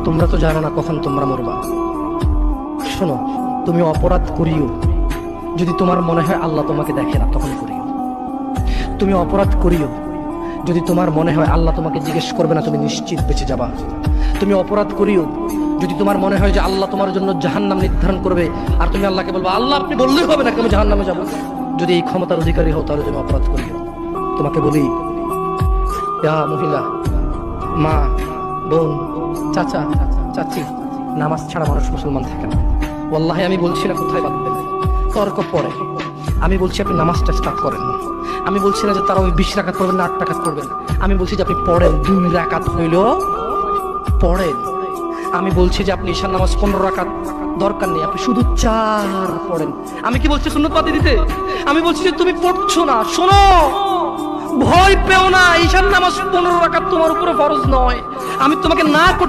তোমরা তো জানো না কখন তোমরা মরবা। শোনো, তুমি অপরাধ করিও যদি তোমার মনে হয় আল্লাহ তোমাকে দেখে না, তখন করিও। তুমি অপরাধ করিও যদি তোমার মনে হয় আল্লাহ তোমাকে জিজ্ঞেস করবে না, তুমি নিশ্চিত বেঁচে যাবা। তুমি অপরাধ করিও যদি তোমার মনে হয় যে আল্লাহ তোমার জন্য জাহান্নাম নির্ধারণ করবে, আর তুমি আল্লাহকে বলবো আল্লাহ আপনি বললেই হবে না, আমি জাহান্নামে যাবো। যদি এই ক্ষমতার অধিকারী হও তাহলে তুমি অপরাধ করিও। তোমাকে বলি, মহিলা, মা, বোন, চাচা, চাচি, নামাজ ছাড়া মানুষ মুসলমান থাকে না। ওয়াল্লাহি আমি বলছি না কোথায় বাঁধবেন, তর্ক পরে। আমি বলছি আপনি নামাজটা স্টার্ট করেন। আমি বলছি না যে তারা ওই 20 রাকাত করবেন না 8 রাকাত করবেন। আমি বলছি যে আপনি পড়েন, 2 রাকাত হইল পড়েন। আমি বলছি যে আপনি ঈশার নামাজ 15 রাকাত দরকার নেই, আপনি শুধু 4 পড়েন। আমি কি বলছি সুন্নত বাদ দিতে? আমি বলছি যে তুমি পড়ছো না, শোনো, ভয় পেও না, ঈশার নামাজ 15 রাকাত তোমার উপরে ফরজ নয়। আমি তোমাকে না